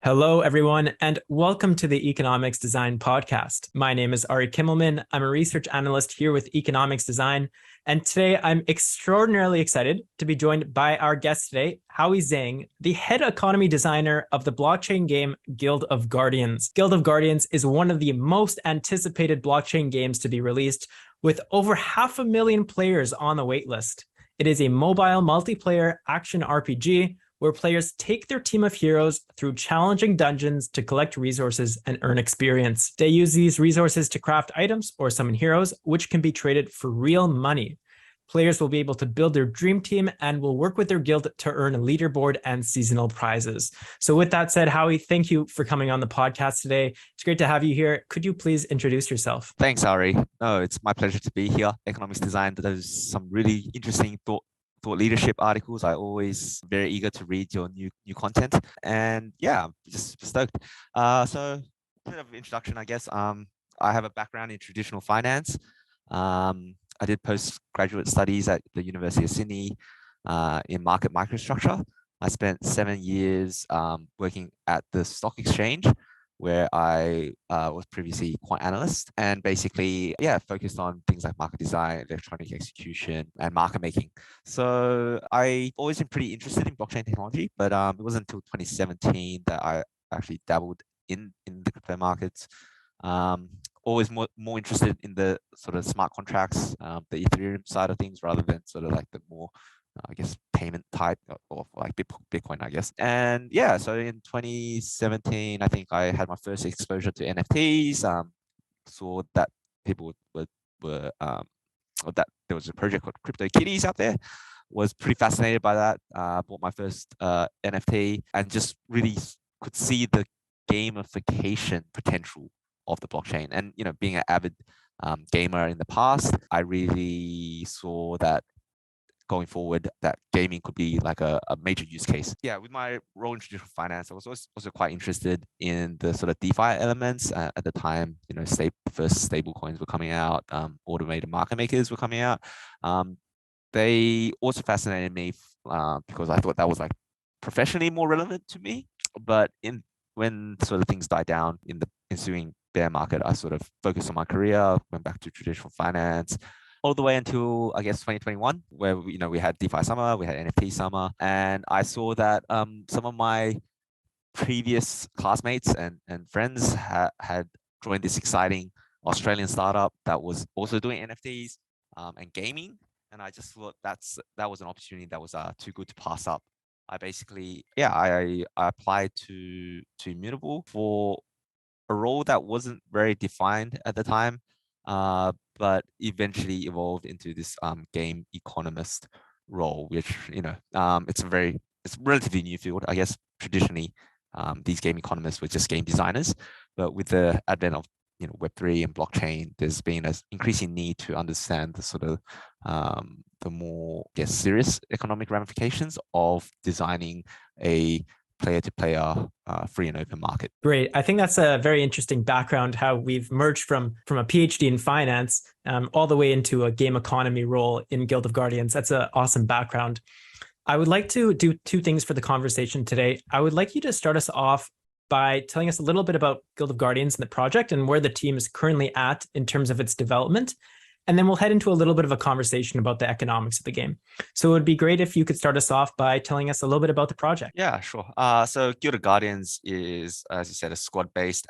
Hello, everyone, and welcome to the Economics Design Podcast. My name is Ari Kimmelman. I'm a research analyst here with Economics Design. And today I'm extraordinarily excited to be joined by our guest today, Howie Zhang, the head economy designer of the blockchain game Guild of Guardians. Guild of Guardians is one of the most anticipated blockchain games to be released, with over 500,000 players on the waitlist. It is a mobile multiplayer action RPG where players take their team of heroes through challenging dungeons to collect resources and earn experience. They use these resources to craft items or summon heroes, which can be traded for real money. Players will be able to build their dream team and will work with their guild to earn a leaderboard and seasonal prizes. So with that said, Howie, thank you for coming on the podcast today. It's great to have you here. Could you please introduce yourself? Thanks, Ari. No, it's my pleasure to be here. Economics Design does some really interesting thought leadership articles. I always very eager to read your new content, and yeah, I'm just stoked. So a bit of introduction, I guess. I have a background in traditional finance. I did postgraduate studies at the University of Sydney in market microstructure. I spent 7 years working at the stock exchange, where I was previously quant analyst, and basically, focused on things like market design, electronic execution, and market making. So I've always been pretty interested in blockchain technology, but it wasn't until 2017 that I actually dabbled in the crypto markets. Always more interested in the sort of smart contracts, the Ethereum side of things, rather than sort of like the more I guess payment type of like Bitcoin, I guess. And yeah, so in 2017, I think I had my first exposure to NFTs. Saw that people were or that there was a project called CryptoKitties out there. Was pretty fascinated by that. Bought my first NFT and just really could see the gamification potential of the blockchain. And being an avid gamer in the past, I really saw that going forward, that gaming could be like a major use case. Yeah, with my role in traditional finance, I was also quite interested in the sort of DeFi elements. At the time, first stable coins were coming out, automated market makers were coming out. They also fascinated me because I thought that was like professionally more relevant to me. But when sort of things died down in the ensuing bear market, I sort of focused on my career, went back to traditional finance, all the way until I guess 2021, where we had DeFi summer, we had NFT summer, and I saw that some of my previous classmates and friends had joined this exciting Australian startup that was also doing NFTs and gaming, and I just thought that was an opportunity that was too good to pass up. I basically I applied to Immutable for a role that wasn't very defined at the time, but eventually evolved into this game economist role, which it's a relatively new field. I guess traditionally these game economists were just game designers, but with the advent of Web3 and blockchain, there's been an increasing need to understand the sort of the more serious economic ramifications of designing a player-to-player free and open market. Great. I think that's a very interesting background, how we've merged from a PhD in finance all the way into a game economy role in Guild of Guardians. That's an awesome background. I would like to do two things for the conversation today. I would like you to start us off by telling us a little bit about Guild of Guardians and the project and where the team is currently at in terms of its development. And then we'll head into a little bit of a conversation about the economics of the game. So it would be great if you could start us off by telling us a little bit about the project. Yeah, sure. So Guild of Guardians is, as you said, a squad-based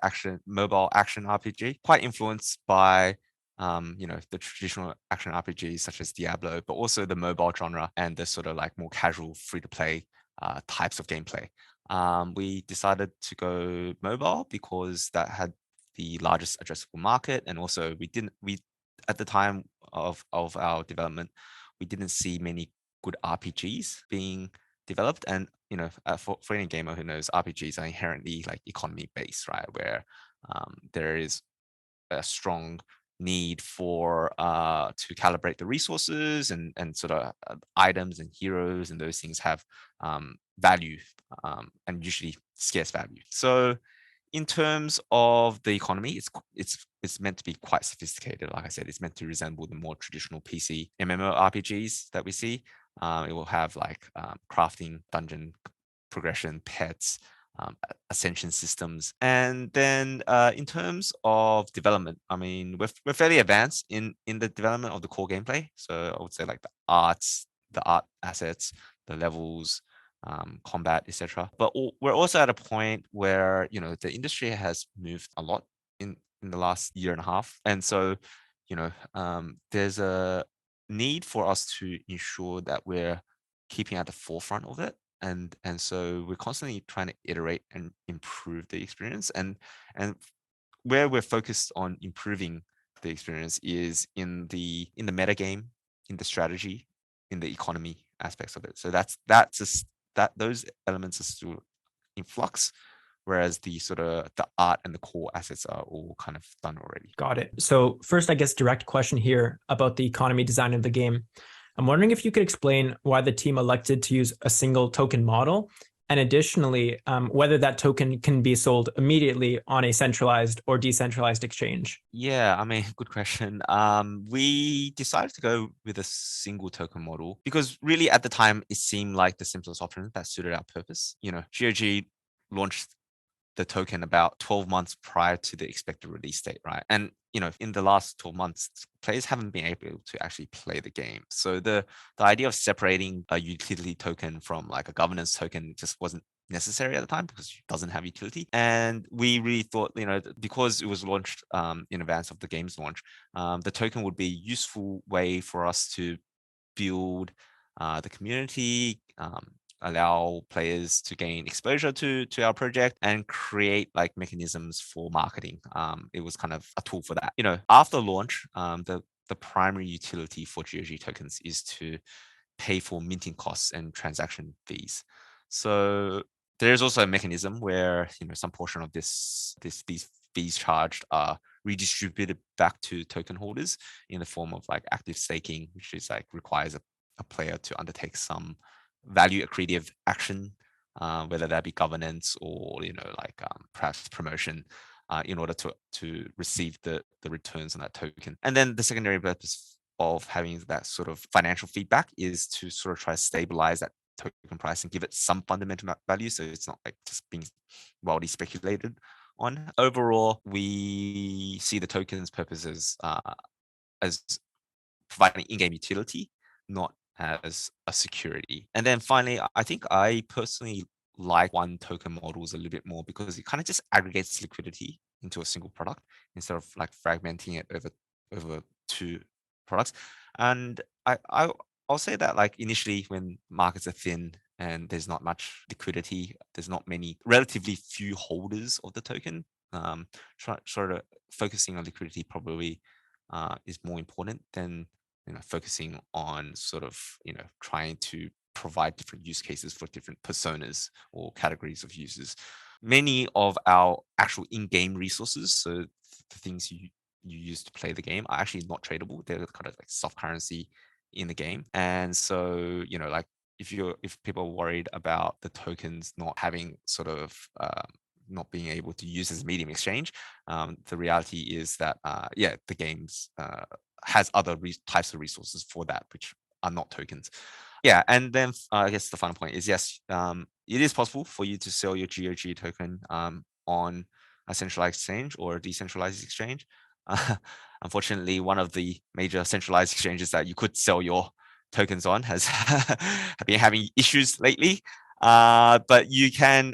mobile action RPG, quite influenced by the traditional action RPGs such as Diablo, but also the mobile genre and the sort of like more casual free-to-play types of gameplay. We decided to go mobile because that had the largest addressable market, and also we at the time of our development, we didn't see many good RPGs being developed. And for any gamer who knows, RPGs are inherently like economy based, right, where there is a strong need for to calibrate the resources and sort of items and heroes, and those things have value and usually scarce value. So in terms of the economy, it's meant to be quite sophisticated. Like I said, it's meant to resemble the more traditional PC MMORPGs that we see. It will have like crafting, dungeon progression, pets, ascension systems. And then in terms of development, I mean, we're fairly advanced in the development of the core gameplay. So I would say like the art assets, the levels, combat, etc. But we're also at a point where the industry has moved a lot in the last year and a half, and so there's a need for us to ensure that we're keeping at the forefront of it, and so we're constantly trying to iterate and improve the experience, and where we're focused on improving the experience is in the meta game, in the strategy, in the economy aspects of it. So that's just that those elements are still in flux, whereas the sort of the art and the core assets are all kind of done already. Got it. So first, I guess, direct question here about the economy design of the game. I'm wondering if you could explain why the team elected to use a single token model, and additionally, whether that token can be sold immediately on a centralized or decentralized exchange. Yeah, I mean, good question. We decided to go with a single token model because really at the time it seemed like the simplest option that suited our purpose. GOG launched the token about 12 months prior to the expected release date, right? And in the last 12 months, players haven't been able to actually play the game. So the idea of separating a utility token from like a governance token just wasn't necessary at the time because it doesn't have utility. And we really thought, because it was launched in advance of the game's launch, the token would be a useful way for us to build the community, allow players to gain exposure to our project, and create like mechanisms for marketing. It was kind of a tool for that. After launch, the primary utility for GOG tokens is to pay for minting costs and transaction fees. So there's also a mechanism where some portion of these fees charged are redistributed back to token holders in the form of like active staking, which is like requires a player to undertake some value accretive action, whether that be governance or perhaps promotion, in order to receive the returns on that token. And then the secondary purpose of having that sort of financial feedback is to sort of try to stabilize that token price and give it some fundamental value, so it's not like just being wildly speculated on. Overall, we see the token's purposes as providing in-game utility, not as a security. And then finally, I think I personally like one token models a little bit more because it kind of just aggregates liquidity into a single product instead of like fragmenting it over two products. And I'll say that like initially when markets are thin and there's not much liquidity, there's not many, relatively few holders of the token. Sort of focusing on liquidity probably is more important than focusing on sort of trying to provide different use cases for different personas or categories of users. Many of our actual in-game resources, so the things you use to play the game, are actually not tradable. They're kind of like soft currency in the game. And so like if people are worried about the tokens not having sort of not being able to use as a medium exchange, the reality is that the games has other types of resources for that, which are not tokens. Yeah, and then I guess the final point is yes, it is possible for you to sell your GOG token on a centralized exchange or a decentralized exchange. Unfortunately, one of the major centralized exchanges that you could sell your tokens on has been having issues lately. But you can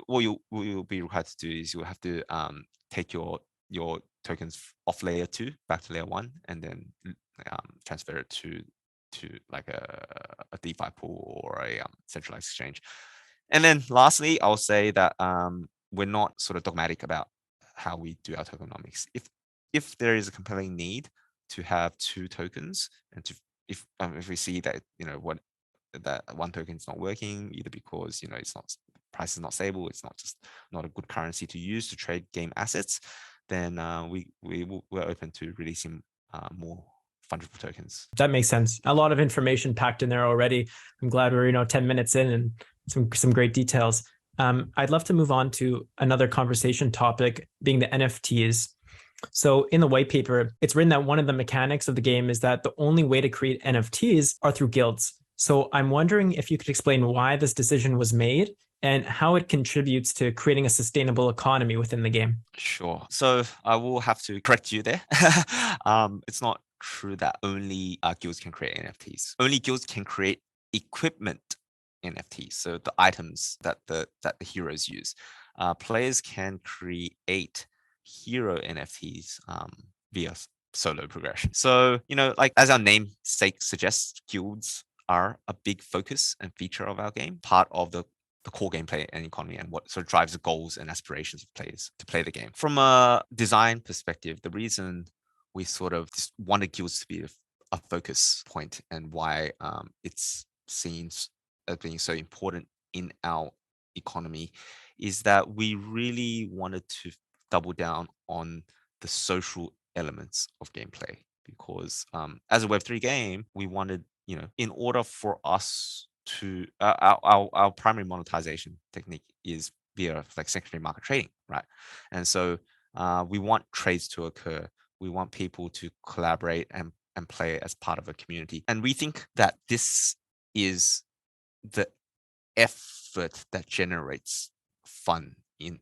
what you'll be required to do is you'll have to take your tokens off layer 2 back to layer 1 and then transfer it to like a DeFi pool or a centralized exchange. And then lastly, I'll say that we're not sort of dogmatic about how we do our tokenomics. If there is a compelling need to have two tokens, and if we see that that one token is not working, either because it's not, price is not stable, it's not a good currency to use to trade game assets, then we're open to releasing more fungible tokens. That makes sense. A lot of information packed in there already. I'm glad we're 10 minutes in and some great details. I'd love to move on to another conversation topic, being the NFTs. So in the white paper, it's written that one of the mechanics of the game is that the only way to create NFTs are through guilds. So I'm wondering if you could explain why this decision was made and how it contributes to creating a sustainable economy within the game. Sure. So I will have to correct you there. It's not true that only guilds can create NFTs. Only guilds can create equipment NFTs. So the items that the heroes use. Players can create hero NFTs via solo progression. So like as our namesake suggests, guilds are a big focus and feature of our game, part of the core gameplay and economy, and what sort of drives the goals and aspirations of players to play the game. From a design perspective, the reason we sort of just wanted guilds to be a focus point and why it's seen as being so important in our economy is that we really wanted to double down on the social elements of gameplay, because as a Web3 game, we wanted, in order for us to our primary monetization technique is via like secondary market trading, right? And so we want trades to occur. We want people to collaborate and play as part of a community. And we think that this is the effort that generates fun in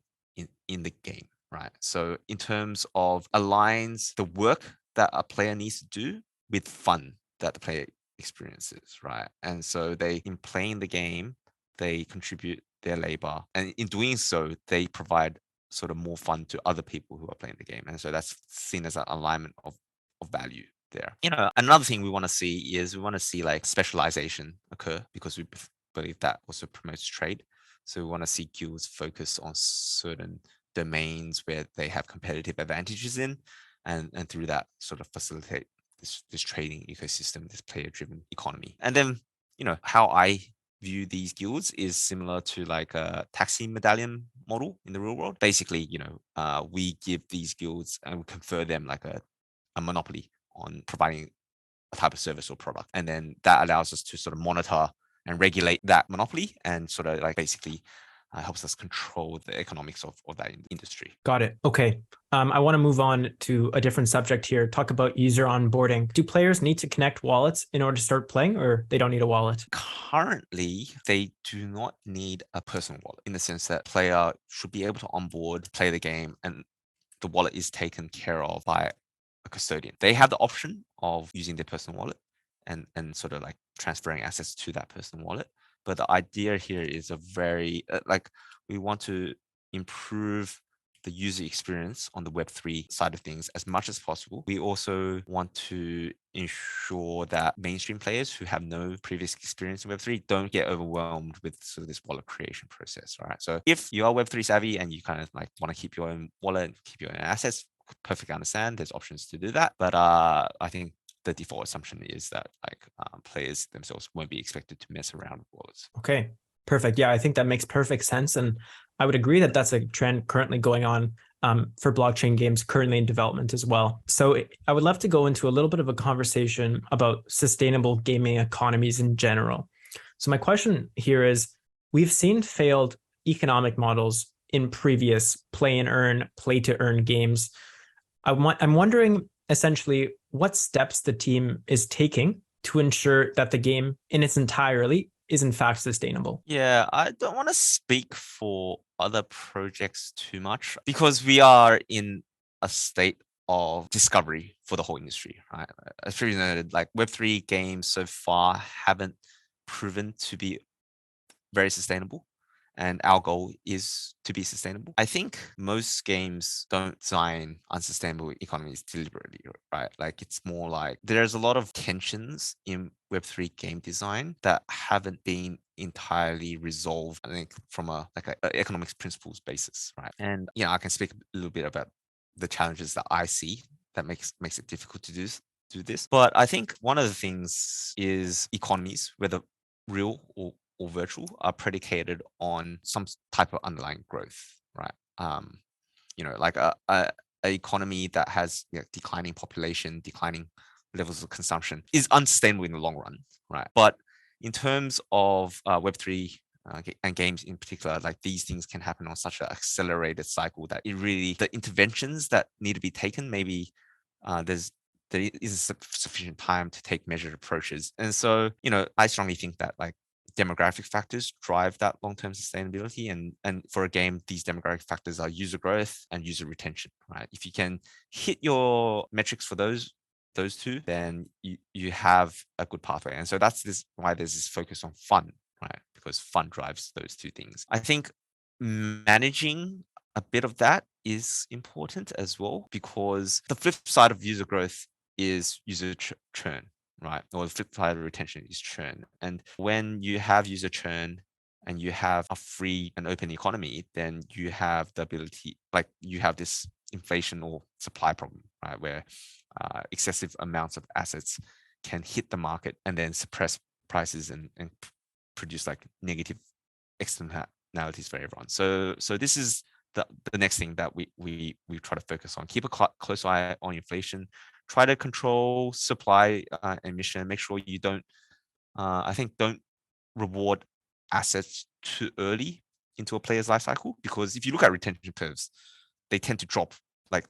the game, right? So in terms of aligns the work that a player needs to do with fun that the player experiences, right? And so in playing the game, they contribute their labor, and in doing so, they provide sort of more fun to other people who are playing the game. And so that's seen as an alignment of value there. Another thing we want to see is we want to see like specialization occur, because we believe that also promotes trade. So we want to see guilds focus on certain domains where they have competitive advantages in, and through that sort of facilitate this trading ecosystem, this player-driven economy. And then, how I view these guilds is similar to like a taxi medallion model in the real world. Basically, we give these guilds and we confer them like a monopoly on providing a type of service or product. And then that allows us to sort of monitor and regulate that monopoly, and sort of like basically helps us control the economics of that industry. Got it. Okay. I want to move on to a different subject here, talk about user onboarding. Do players need to connect wallets in order to start playing, or they don't need a wallet? Currently, they do not need a personal wallet, in the sense that player should be able to onboard, play the game, and the wallet is taken care of by a custodian. They have the option of using their personal wallet and sort of like transferring assets to that personal wallet. But the idea here is a very like we want to improve the user experience on the Web3 side of things as much as possible. We also want to ensure that mainstream players who have no previous experience in Web3 don't get overwhelmed with sort of this wallet creation process, right? So if you are Web3 savvy and you kind of like want to keep your own wallet and keep your own assets, perfectly understand there's options to do that. But I think the default assumption is that like players themselves won't be expected to mess around with wallets. Okay, perfect. Yeah, I think that makes perfect sense. And I would agree that that's a trend currently going on for blockchain games currently in development as well. So I would love to go into a little bit of a conversation about sustainable gaming economies in general. So my question here is, we've seen failed economic models in previous play and earn, play to earn games. I'm wondering essentially what steps the team is taking to ensure that the game in its entirety is in fact sustainable. Yeah, I don't want to speak for other projects too much, because we are in a state of discovery for the whole industry, right? As previously noted, like Web3 games so far haven't proven to be very sustainable, and our goal is to be sustainable. I think most games don't design unsustainable economies deliberately, right? Like it's more like there's a lot of tensions in Web3 game design that haven't been entirely resolved, I think, from a economics principles basis, right? And I can speak a little bit about the challenges that I see that makes it difficult to do this. But I think one of the things is economies, whether real or virtual, are predicated on some type of underlying growth, right? Like a economy that has declining population, declining levels of consumption is unsustainable in the long run, right? But in terms of Web3 and games in particular, like these things can happen on such an accelerated cycle that the interventions that need to be taken, maybe there's there isn't sufficient time to take measured approaches. And so, I strongly think that like demographic factors drive that long-term sustainability. And for a game, these demographic factors are user growth and user retention, right? If you can hit your metrics for those two, then you have a good pathway. And so that's why there's this focus on fun, right? Because fun drives those two things. I think managing a bit of that is important as well, because the flip side of user growth is user churn, right? Or the flip side of retention is churn. And when you have user churn and you have a free and open economy, then you have the ability, like you have this inflation or supply problem, right? Where excessive amounts of assets can hit the market and then suppress prices and produce like negative externalities for everyone. So this is the next thing that we try to focus on. Keep a close eye on inflation. Try to control supply emission. Make sure you don't, don't reward assets too early into a player's life cycle, because if you look at retention curves, they tend to drop. Like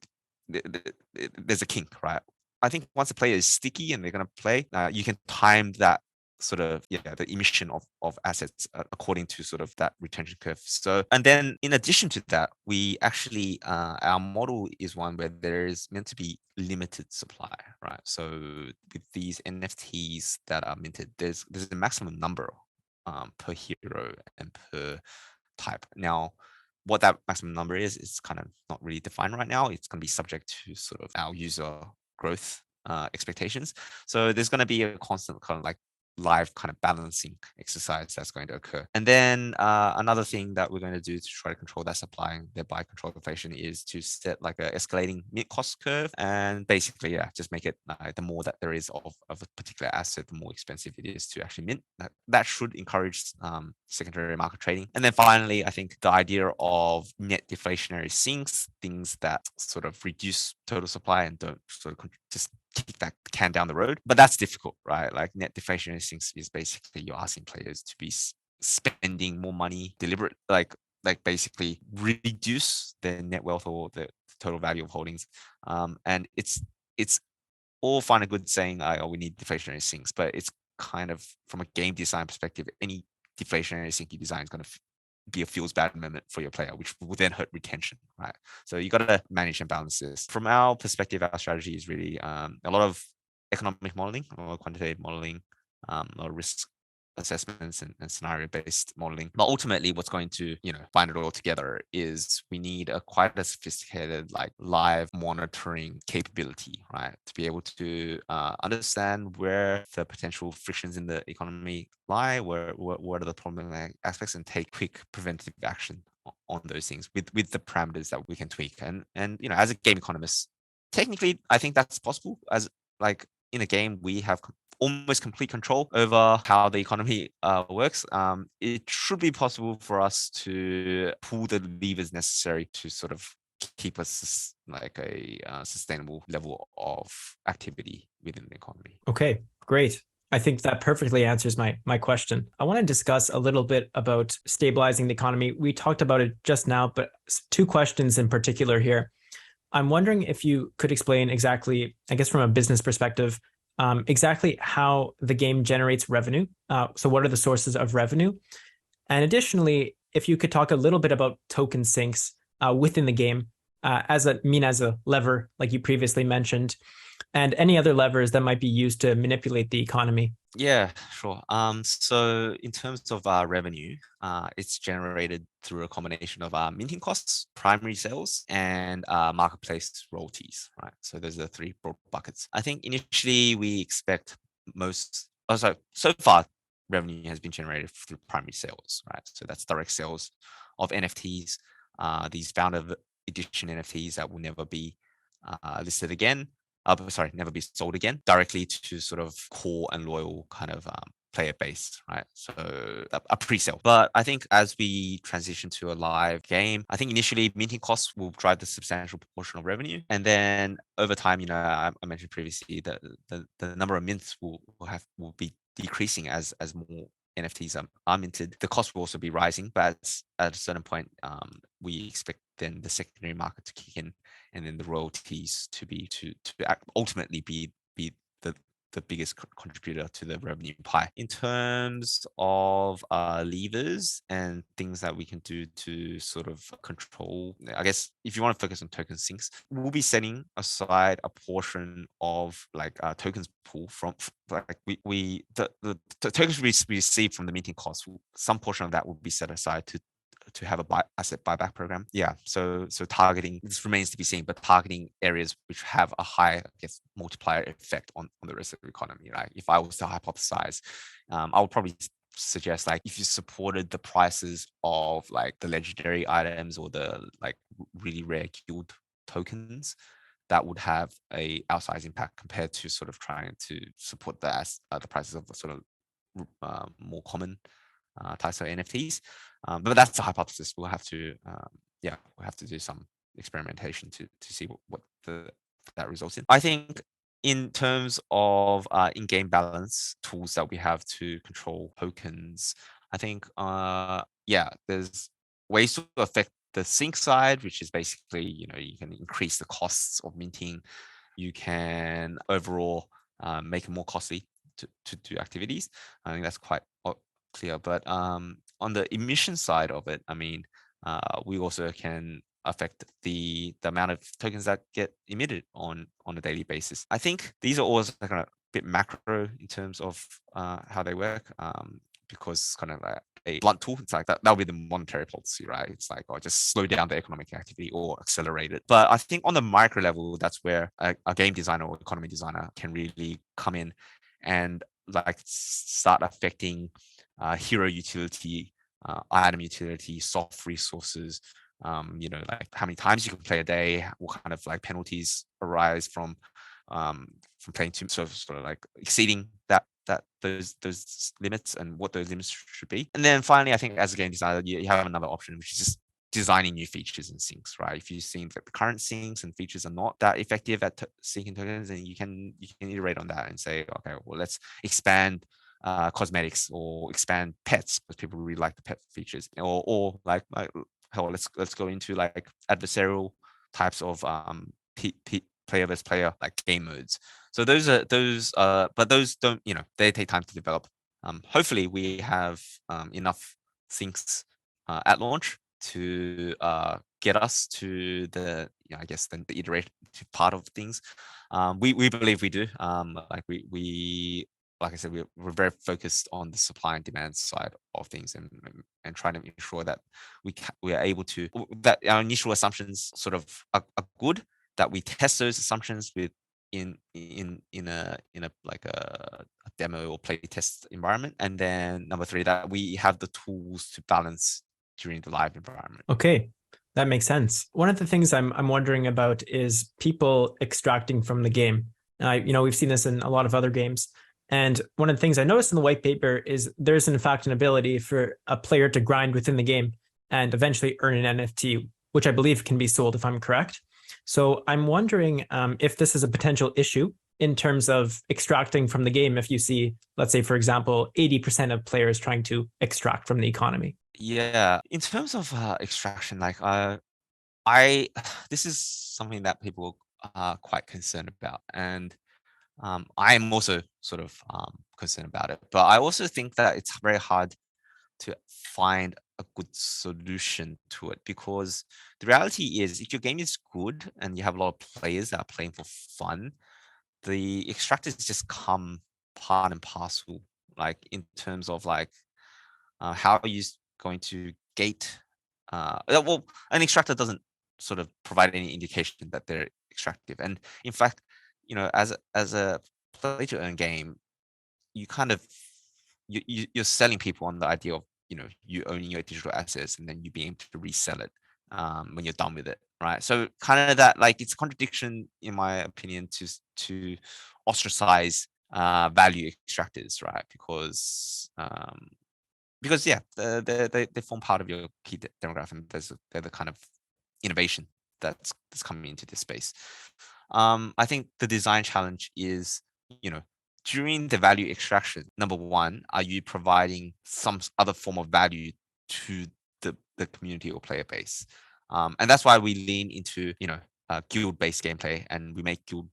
there's a kink, right? I think once a player is sticky and they're going to play, you can time that sort of the emission of assets according to sort of that retention curve. So, and then in addition to that, we actually our model is one where there is meant to be limited supply, right? So with these NFTs that are minted, there's a maximum number per hero and per type. Now, what that maximum number is kind of not really defined right now. It's going to be subject to sort of our user growth expectations. So there's going to be a constant kind of like live kind of balancing exercise that's going to occur. And then another thing that we're going to do to try to control that supply and thereby control inflation is to set like a escalating mint cost curve, and basically just make it the more that there is of a particular asset, the more expensive it is to actually mint. That should encourage secondary market trading. And then finally, I think the idea of net deflationary sinks, things that sort of reduce total supply and don't sort of just kick that can down the road. But that's difficult, right? Like net deflationary sinks is basically you're asking players to be spending more money deliberate, like basically reduce their net wealth or the total value of holdings. And it's all fine and good saying, oh, we need deflationary sinks, but it's kind of from a game design perspective, any deflationary sink you design is going to be a feels bad moment for your player, which will then hurt retention, right? So you got to manage and balance this. From our perspective, our strategy is really a lot of economic modeling, a lot of quantitative modeling, a lot of risk assessments and scenario-based modeling. But ultimately, what's going to bind it all together is we need a quite a sophisticated like live monitoring capability, right? To be able to understand where the potential frictions in the economy lie, what are the problematic aspects, and take quick preventative action on those things with the parameters that we can tweak. And as a game economist, technically, I think that's possible. As like in a game, we have almost complete control over how the economy works. It should be possible for us to pull the levers necessary to sort of keep us like a sustainable level of activity within the economy. Okay, great. I think that perfectly answers my question. I want to discuss a little bit about stabilizing the economy. We talked about it just now, but two questions in particular here. I'm wondering if you could explain exactly, I guess from a business perspective, exactly how the game generates revenue. So what are the sources of revenue? And additionally, if you could talk a little bit about token sinks within the game as a lever, like you previously mentioned, and any other levers that might be used to manipulate the economy. Yeah, sure. So in terms of revenue, it's generated through a combination of minting costs, primary sales, and marketplace royalties, right? So those are the three broad buckets. I think initially we expect so far revenue has been generated through primary sales, right? So that's direct sales of NFTs, these founder edition NFTs that will never be listed again. Never be sold again, directly to sort of core and loyal kind of player base, right? So a pre-sale. But I think as we transition to a live game, I think initially minting costs will drive the substantial portion of revenue, and then over time, I mentioned previously that the number of mints will be decreasing as more NFTs are minted, the cost will also be rising. But at a certain point, we expect then the secondary market to kick in, and then the royalties to ultimately be the biggest contributor to the revenue pie. In terms of levers and things that we can do to sort of control, I guess if you want to focus on token sinks, we'll be setting aside a portion of like tokens pool from like the tokens we receive from the minting costs. Some portion of that will be set aside to have a asset buyback program. Yeah, so targeting, this remains to be seen, but targeting areas which have a high, I guess, multiplier effect on the rest of the economy. Right? If I was to hypothesize, I would probably suggest like if you supported the prices of like the legendary items or the like really rare guild tokens, that would have a outsized impact compared to sort of trying to support the prices of the sort of more common types of NFTs. But that's a hypothesis. We'll have to do some experimentation to see what that results in. I think in terms of in-game balance tools that we have to control tokens, I think there's ways to affect the sync side, which is basically, you can increase the costs of minting. You can overall make it more costly to do activities. I think that's quite clear. But on the emission side of it, I mean, we also can affect the amount of tokens that get emitted on a daily basis. I think these are always kind of a bit macro in terms of how they work, because kind of like a blunt tool, it's like that'll be the monetary policy, right? It's like, or just slow down the economic activity or accelerate it. But I think on the micro level, that's where a game designer or economy designer can really come in and like start affecting hero utility, item utility, soft resources, like how many times you can play a day, what kind of like penalties arise from playing too, sort of like exceeding those limits, and what those limits should be. And then finally, I think as a game designer, you have another option, which is just designing new features and syncs, right? If you've seen that the current syncs and features are not that effective at syncing tokens, then you can iterate on that and say, okay, well, let's expand cosmetics or expand pets, because people really like the pet features, or like hell, let's go into like adversarial types of player versus player like game modes. So but those don't, they take time to develop. Hopefully we have enough things at launch to get us to the, I guess the iterative part of things. We believe we do. Like I said, we're very focused on the supply and demand side of things, and trying to ensure that we are able to, that our initial assumptions sort of are good, that we test those assumptions with in a like a demo or play test environment, and then number 3, that we have the tools to balance during the live environment. Okay, that makes sense. One of the things I'm wondering about is people extracting from the game. We've seen this in a lot of other games. And one of the things I noticed in the white paper is there's in fact an ability for a player to grind within the game and eventually earn an NFT, which I believe can be sold, if I'm correct. So I'm wondering if this is a potential issue in terms of extracting from the game. If you see, let's say, for example, 80% of players trying to extract from the economy. Yeah, in terms of extraction, like this is something that people are quite concerned about, and I am also sort of concerned about it. But I also think that it's very hard to find a good solution to it, because the reality is, if your game is good and you have a lot of players that are playing for fun, the extractors just come part and parcel, like in terms of like how are you going to gate well, an extractor doesn't sort of provide any indication that they're extractive. And in fact, as a play to earn game, you kind of you're selling people on the idea of, you owning your digital assets and then you being able to resell it when you're done with it, right? So kind of that, like, it's a contradiction in my opinion to ostracize value extractors, right? Because yeah, they form part of your key demographic, and they're the kind of innovation that's coming into this space. I think the design challenge is, during the value extraction, number one, are you providing some other form of value to the community or player base? And that's why we lean into, guild-based gameplay, and we make guild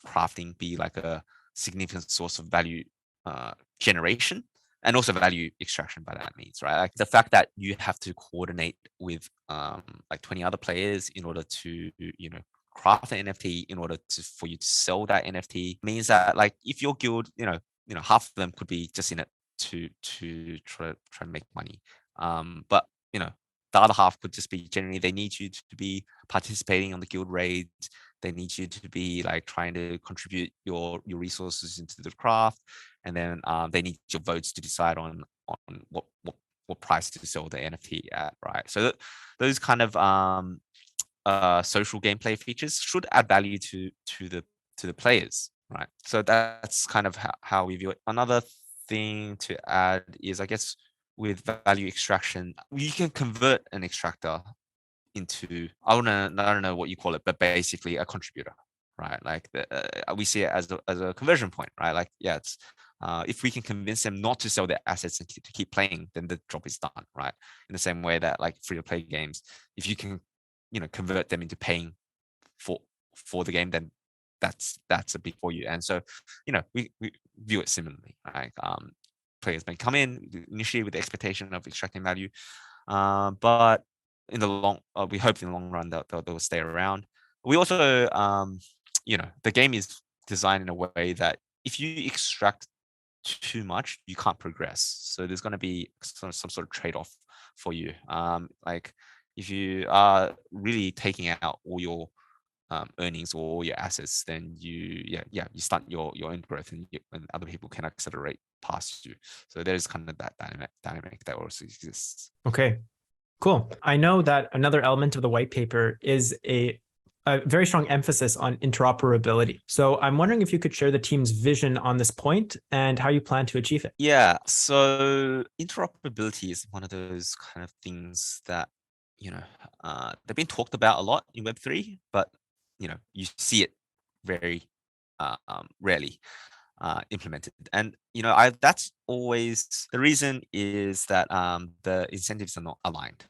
crafting be like a significant source of value generation and also value extraction by that means, right? Like the fact that you have to coordinate with like 20 other players in order to, craft an NFT in order for you to sell that NFT means that, like, if your guild, half of them could be just in it to try and make money. But the other half could just be generally they need you to be participating on the guild raids. They need you to be like trying to contribute your resources into the craft, and then they need your votes to decide on what price to sell the NFT at, right? So those kind of social gameplay features should add value to the players, right? So that's kind of how we view it. Another thing to add is, I guess, with value extraction, you can convert an extractor into, I don't know what you call it, but basically a contributor, right? Like we see it as a conversion point, right? Like, yeah, it's if we can convince them not to sell their assets and to keep playing, then the job is done, right? In the same way that like free to play games, if you can, convert them into paying for the game, then that's a big for you. And so, we view it similarly, right? Players may come in initially with the expectation of extracting value, but in the we hope in the long run they'll stay around. We also, the game is designed in a way that if you extract too much, you can't progress. So there's going to be some sort of trade-off for you. Like if you are really taking out all your earnings or all your assets, then you stunt your own growth, and other people can accelerate past you. So there's kind of that dynamic that also exists. Okay, cool. I know that another element of the white paper is a very strong emphasis on interoperability. So I'm wondering if you could share the team's vision on this point and how you plan to achieve it. Yeah, so interoperability is one of those kind of things that, they've been talked about a lot in Web3, but, you see it very rarely implemented. And, that's always the reason is that the incentives are not aligned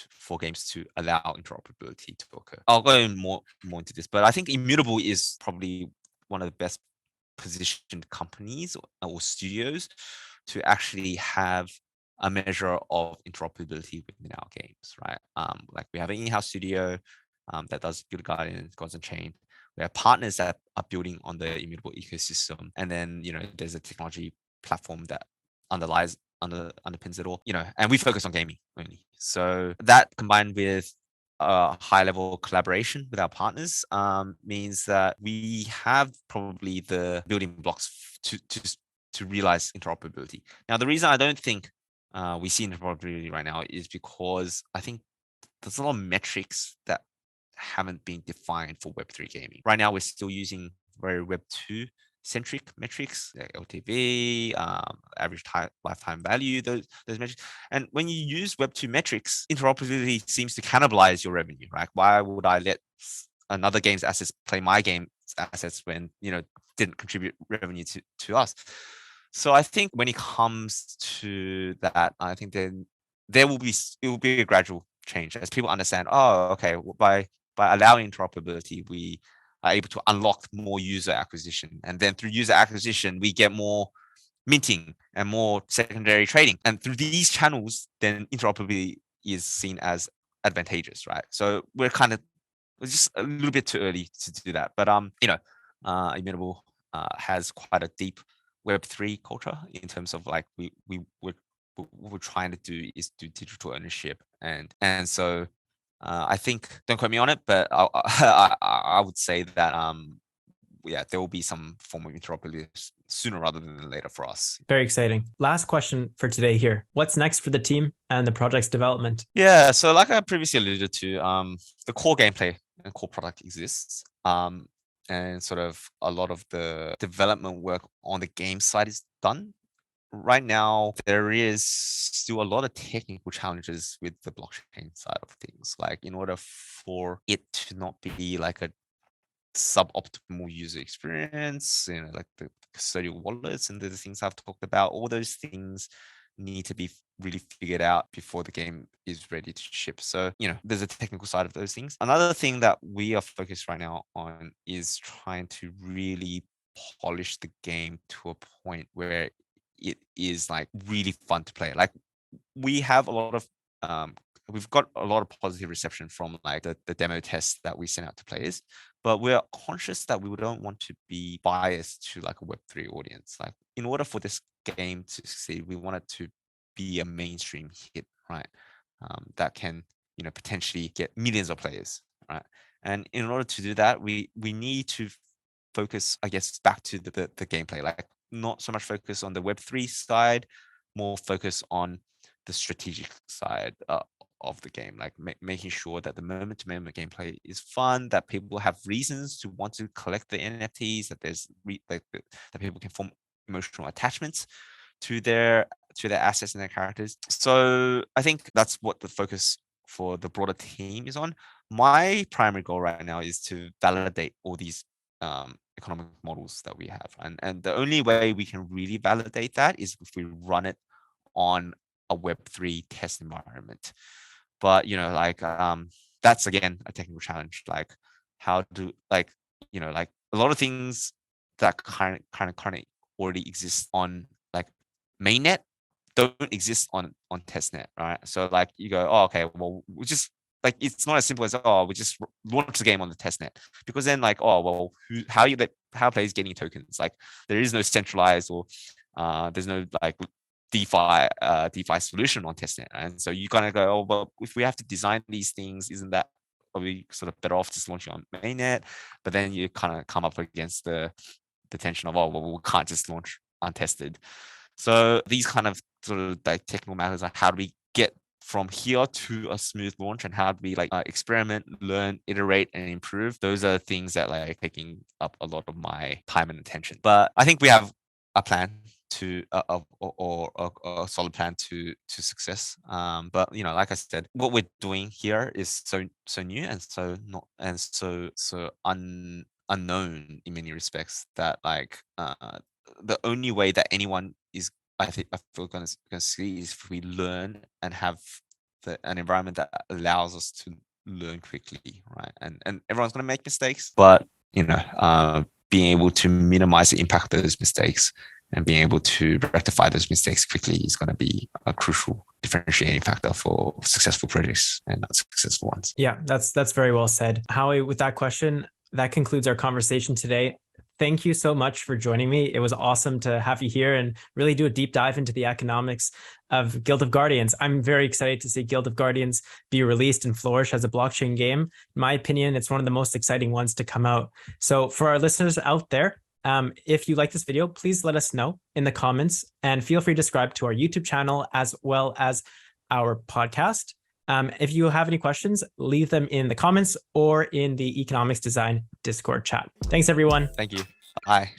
for games to allow interoperability to occur. I'll go more into this, but I think Immutable is probably one of the best positioned companies or studios to actually have a measure of interoperability within our games, right? Like we have an in-house studio that does Guild Guardian, Gods Unchained. We have partners that are building on the Immutable ecosystem, and then there's a technology platform that underpins it all. And we focus on gaming only. So that combined with high level collaboration with our partners means that we have probably the building blocks to realize interoperability. Now, the reason I don't think we see interoperability right now is because I think there's a lot of metrics that haven't been defined for Web3 gaming. Right now, we're still using very Web2 centric metrics, like LTV, average lifetime value, those metrics. And when you use Web2 metrics, interoperability seems to cannibalize your revenue, right? Why would I let another game's assets play my game's assets when didn't contribute revenue to us? So I think when it comes to that, I think then it will be a gradual change as people understand. Oh, okay, well, by allowing interoperability, we are able to unlock more user acquisition. And then through user acquisition, we get more minting and more secondary trading. And through these channels, then interoperability is seen as advantageous, right? So we're just a little bit too early to do that. But Immutable has quite a deep Web3 culture in terms of like what we're trying to do is do digital ownership, and so I think, don't quote me on it, but I would say that there will be some form of interoperability sooner rather than later for us. Very exciting. Last question for today here. What's next for the team and the project's development? Yeah, so like I previously alluded to, the core gameplay and core product exists. And sort of a lot of the development work on the game side is done. Right now, there is still a lot of technical challenges with the blockchain side of things. Like in order for it to not be like a suboptimal user experience, like the custodial wallets and the things I've talked about. All those things need to be really figured out before the game is ready to ship. So, there's a technical side of those things. Another thing that we are focused right now on is trying to really polish the game to a point where it is like really fun to play. Like we have a lot of we've got a lot of positive reception from like the demo tests that we sent out to players, but we're conscious that we don't want to be biased to like a Web3 audience. Like in order for this game to succeed, we want it to be a mainstream hit, right? That can potentially get millions of players, right? And in order to do that, we need to focus, I guess, back to the gameplay. Like not so much focus on the Web3 side, more focus on the strategic side of the game, like making sure that the moment-to-moment gameplay is fun, that people have reasons to want to collect the NFTs, that there's that people can form emotional attachments to their assets and their characters. So I think that's what the focus for the broader team is on. My primary goal right now is to validate all these economic models that we have, and the only way we can really validate that is if we run it on a Web3 test environment. But that's again a technical challenge. Like how do like a lot of things that kind of currently already exist on like mainnet don't exist on testnet, right? So like you go, oh, okay, well, we just like it's not as simple as we just launch the game on the testnet, because then like, oh well, how players getting tokens? Like there is no centralized or there's no like DeFi solution on testnet, and so you kind of go, oh well, if we have to design these things, isn't that are we sort of better off just launching on mainnet? But then you kind of come up against the tension of, oh well, we can't just launch untested. So these kind of sort of like technical matters, like how do we get from here to a smooth launch, and how do we like experiment, learn, iterate, and improve? Those are things that like taking up a lot of my time and attention. But I think we have a plan to or a solid plan to success. But like I said, what we're doing here is so new and so not and so unknown in many respects, that like the only way that anyone is, I feel going to see, is if we learn and have an environment that allows us to learn quickly, right? And everyone's going to make mistakes, but being able to minimize the impact of those mistakes and being able to rectify those mistakes quickly is going to be a crucial differentiating factor for successful projects and not successful ones. Yeah, that's very well said. Howie, with that question, that concludes our conversation today. Thank you so much for joining me. It was awesome to have you here and really do a deep dive into the economics of Guild of Guardians. I'm very excited to see Guild of Guardians be released and flourish as a blockchain game. In my opinion, it's one of the most exciting ones to come out. So for our listeners out there, if you like this video, please let us know in the comments, and feel free to subscribe to our YouTube channel as well as our podcast. If you have any questions, leave them in the comments or in the Economics Design Discord chat. Thanks, everyone. Thank you. Bye.